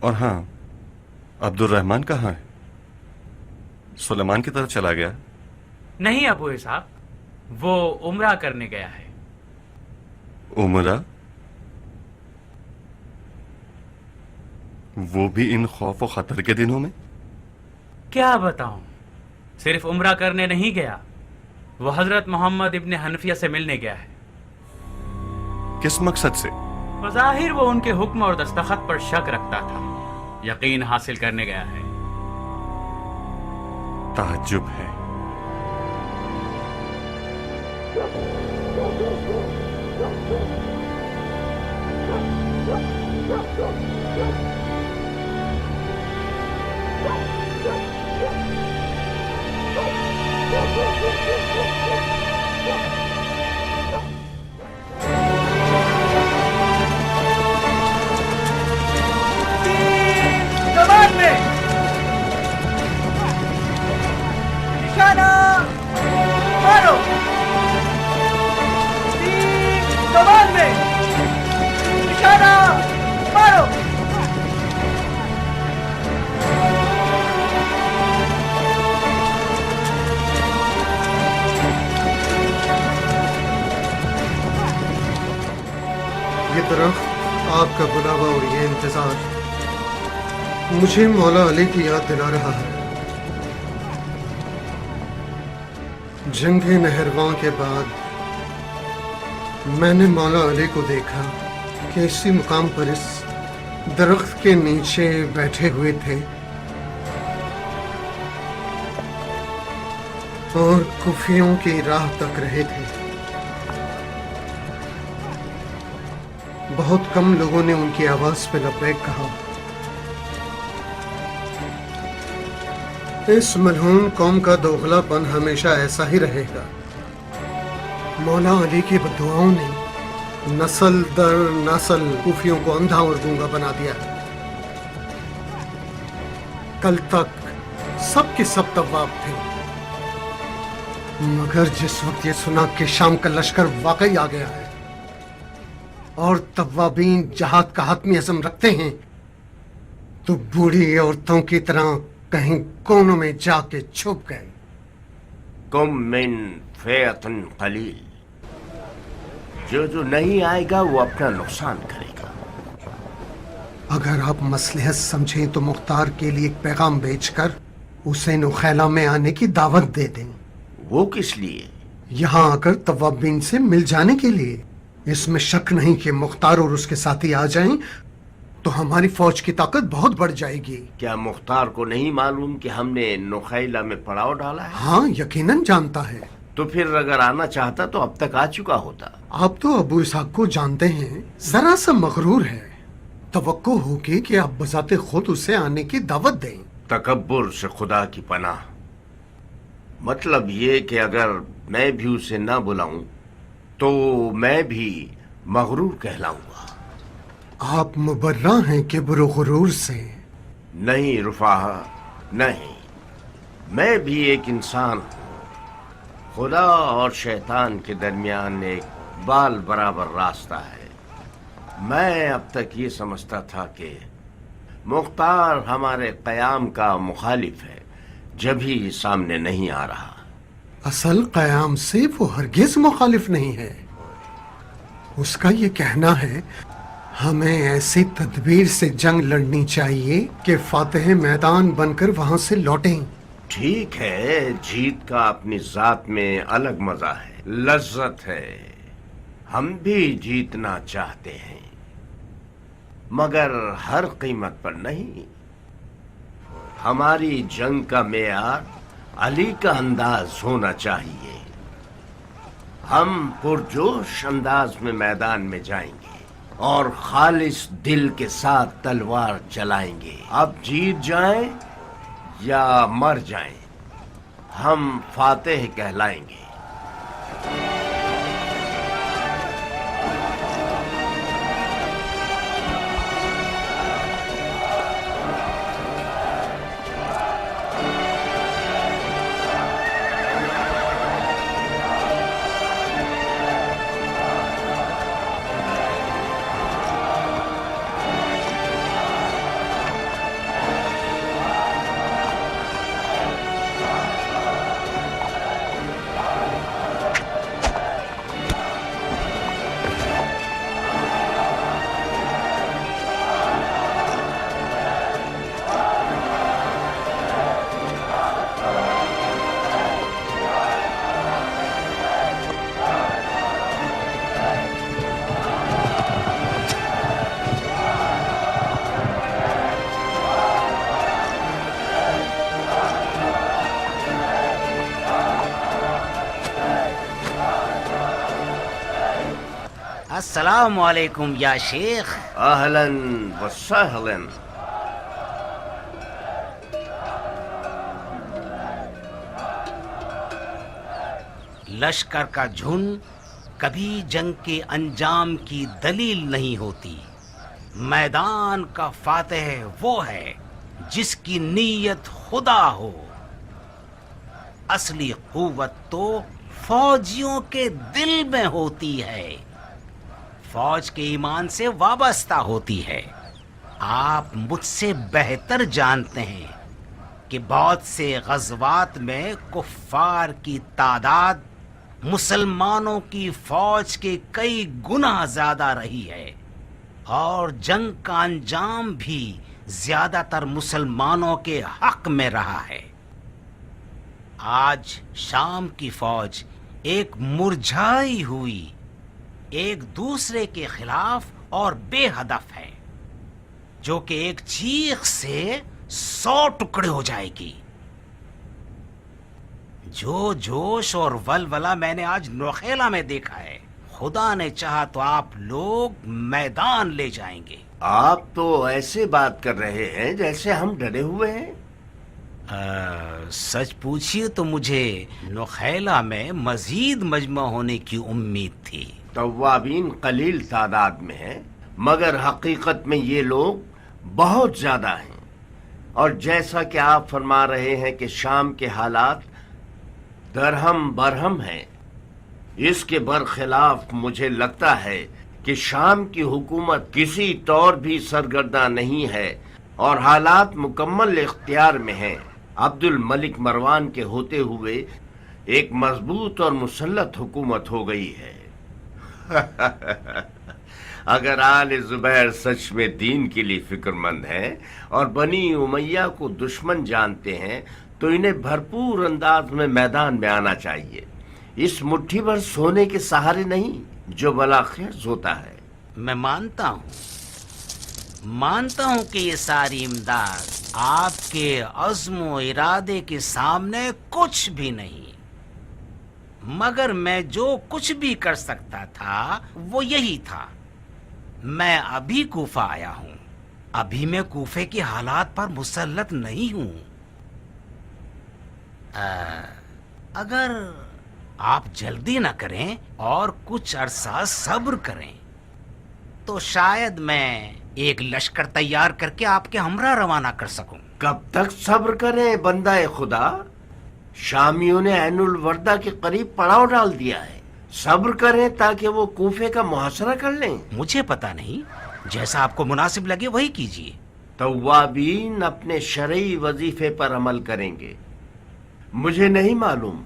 और हाँ, अब्दुर्रहमान कहाँ है? सुलेमान की तरफ चला गया? नहीं अबू इसहाक, वो उम्रा करने गया है। उम्रा? वो भी इन खौफ और खतर के दिनों में? क्या बताऊं, सिर्फ उम्रा करने नहीं गया, वो हजरत मोहम्मद इब्न हनफिया से मिलने गया है। किस मकसद से? बज़ाहिर वो उनके हुक्म और दस्तखत पर शक रखता था, यकीन हासिल करने गया है। ताज्जुब है। कमान में निशाना मारो। कमान में निशाना मारो। ये तरफ आपका बुलावा और ये इंतजार मुझे मौला अली की याद दिला रहा है। जंगे नहरवां के बाद मैंने मौला अली को देखा कि इसी मुकाम पर इस दरख्त के नीचे बैठे हुए थे और कुफियों की राह तक रहे थे। बहुत कम लोगों ने उनकी आवाज पे लब्बैक कहा। इस मलहून कौम का दोगलापन हमेशा ऐसा ही रहेगा। मौला अली की बद्दुआओं ने नस्ल दर नस्ल कुफियों को अंधा और गूंगा बना दिया। कल तक सब के सब तवाब थे, मगर जिस वक्त ये सुना कि शाम का लश्कर वाकई आ गया है और तवाबीन जहाद का हतमी अज़म रखते हैं, तो बूढ़ी औरतों की तरह कहीं कोनों में जाके छुप गए। कुम मिन फ़ियतिन क़लील, जो नहीं आएगा वो अपना नुकसान करेगा। अगर आप मसलहत समझें तो मुख्तार के लिए एक पैगाम भेजकर उसे नुखैला में आने की दावत दे दें। वो किस लिए? यहाँ आकर तवाबीन से मिल जाने के लिए। इसमें शक नहीं कि मुख्तार और उसके साथी आ जाएं तो हमारी फौज की ताकत बहुत बढ़ जाएगी। क्या मुख्तार को नहीं मालूम कि हमने नुखैला में पड़ाव डाला है? हाँ, यकीनन जानता है। तो फिर अगर आना चाहता तो अब तक आ चुका होता। आप तो अबू इसहाक को जानते हैं, जरा सा मगरूर है। तवक्को होगी कि आप बजाते खुद उसे आने की दावत दें। तकब्बुर से खुदा की पनाह। मतलब ये कि अगर मैं भी उसे ना बुलाऊं तो मैं भी मगरूर कहलाऊंगा। आप मुबर्रा हैं किब्र और गुरूर से। नहीं रुफाहा, नहीं, मैं भी एक इंसान हूं। खुदा और शैतान के दरमियान एक बाल बराबर रास्ता है। मैं अब तक ये समझता था कि मुख्तार हमारे क़याम का मुखालिफ है, जब ही सामने नहीं आ रहा। असल क़याम से वो हरगिज़ मुखालिफ नहीं है। उसका ये कहना है हमें ऐसी तदबीर से जंग लड़नी चाहिए कि फातेह मैदान बनकर वहां से लौटें। ठीक है, जीत का अपनी जात में अलग मजा है, लज्जत है। हम भी जीतना चाहते हैं, मगर हर कीमत पर नहीं। हमारी जंग का मेयार अली का अंदाज होना चाहिए। हम पुरजोश अंदाज में मैदान में जाएंगे और खालिस दिल के साथ तलवार चलाएंगे। अब जीत जाएं या मर जाएं, हम फातेह कहलाएंगे। अस्सलाम वालेकुम या शेख। अहलन व सहलन। लश्कर का झुंड कभी जंग के अंजाम की दलील नहीं होती। मैदान का फातेह वो है जिसकी नीयत खुदा हो। असली कुव्वत तो फौजियों के दिल में होती है, फौज के ईमान से वाबस्ता होती है। आप मुझसे बेहतर जानते हैं कि बहुत से गज़वात में कुफ्फार की तादाद मुसलमानों की फौज के कई गुना ज्यादा रही है और जंग का अंजाम भी ज्यादातर मुसलमानों के हक में रहा है। आज शाम की फौज एक मुरझाई हुई, एक दूसरे के खिलाफ और बेहदफ है, जो कि एक चीख से 100 टुकड़े हो जाएगी। जो जोश और वलवला मैंने आज नौखेला में देखा है, खुदा ने चाहा तो आप लोग मैदान ले जाएंगे। आप तो ऐसे बात कर रहे हैं जैसे हम डरे हुए हैं। सच पूछिए तो मुझे नौखेला में मजीद मजमा होने की उम्मीद थी। तवाबीन कलील तादाद में है, मगर हकीकत में ये लोग बहुत ज्यादा हैं। और जैसा कि आप फरमा रहे हैं कि शाम के हालात درہم برہم ہیں. اس کے برخلاف مجھے لگتا ہے کہ شام کی حکومت کسی طور بھی سرگرداں نہیں ہے اور حالات مکمل اختیار میں ہیں. عبد الملک مروان کے ہوتے ہوئے ایک مضبوط اور مسلط حکومت ہو گئی ہے. اگر آل زبیر سچ میں دین کے لیے فکر مند ہیں اور بنی امیہ کو دشمن جانتے ہیں تو انہیں بھرپور انداز میں میدان میں آنا چاہیے. اس مٹھی بھر سونے کے سہارے نہیں جو بلاخرز ہوتا ہے. میں مانتا ہوں کہ یہ ساری امداد آپ کے عزم و ارادے کے سامنے کچھ بھی نہیں، مگر میں جو کچھ بھی کر سکتا تھا وہ یہی تھا. میں ابھی کوفہ آیا ہوں، ابھی میں کوفے کے حالات پر مسلط نہیں ہوں. اگر آپ جلدی نہ کریں اور کچھ عرصہ صبر کریں تو شاید میں ایک لشکر تیار کر کے آپ کے ہمراہ روانہ کر سکوں. کب تک صبر کریں بندہ خدا؟ شامیوں نے عین الوردہ کے قریب پڑاؤ ڈال دیا ہے. صبر کریں تاکہ وہ کوفے کا محاصرہ کر لیں. مجھے پتا نہیں، جیسا آپ کو مناسب لگے وہی کیجیے. توابین اپنے شرعی وظیفے پر عمل کریں گے. مجھے نہیں معلوم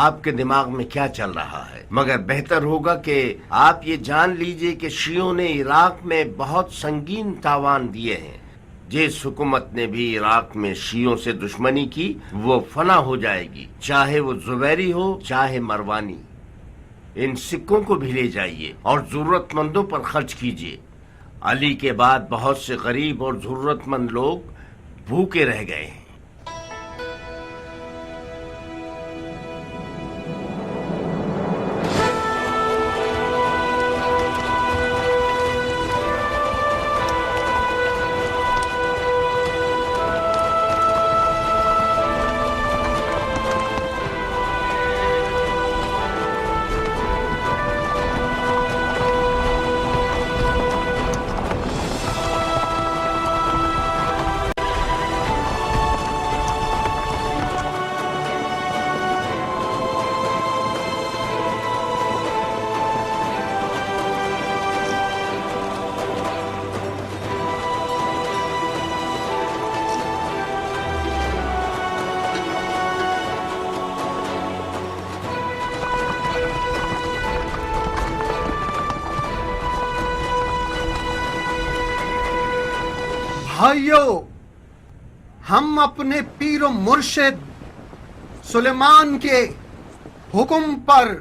آپ کے دماغ میں کیا چل رہا ہے، مگر بہتر ہوگا کہ آپ یہ جان لیجئے کہ شیعوں نے عراق میں بہت سنگین تاوان دیے ہیں. جس حکومت نے بھی عراق میں شیعوں سے دشمنی کی وہ فنا ہو جائے گی، چاہے وہ زبیری ہو چاہے مروانی. ان سکوں کو بھی لے جائیے اور ضرورت مندوں پر خرچ کیجیے. علی کے بعد بہت سے غریب اور ضرورت مند لوگ بھوکے رہ گئے ہیں. بھائیو، ہم اپنے پیر و مرشد سلیمان کے حکم پر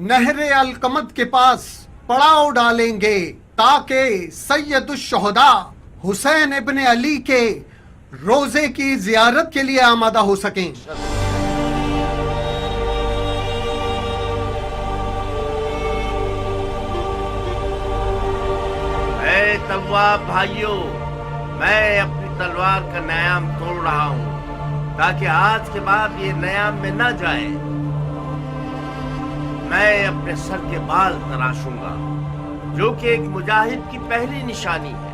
نہر القمد کے پاس پڑاؤ ڈالیں گے تاکہ سید الشہداء حسین ابن علی کے روزے کی زیارت کے لیے آمادہ ہو سکیں. اے تواب بھائیو، میں اپنی تلوار کا نیام توڑ رہا ہوں تاکہ آج کے بعد یہ نیام میں نہ جائے. میں اپنے سر کے بال تراشوں گا جو کہ ایک مجاہد کی پہلی نشانی ہے.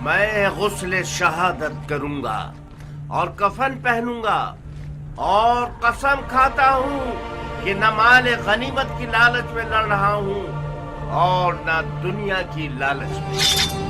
میں غسل شہادت کروں گا اور کفن پہنوں گا اور قسم کھاتا ہوں کہ نہ مال غنیمت کی لالچ میں لڑ رہا ہوں اور نہ دنیا کی لالچ میں.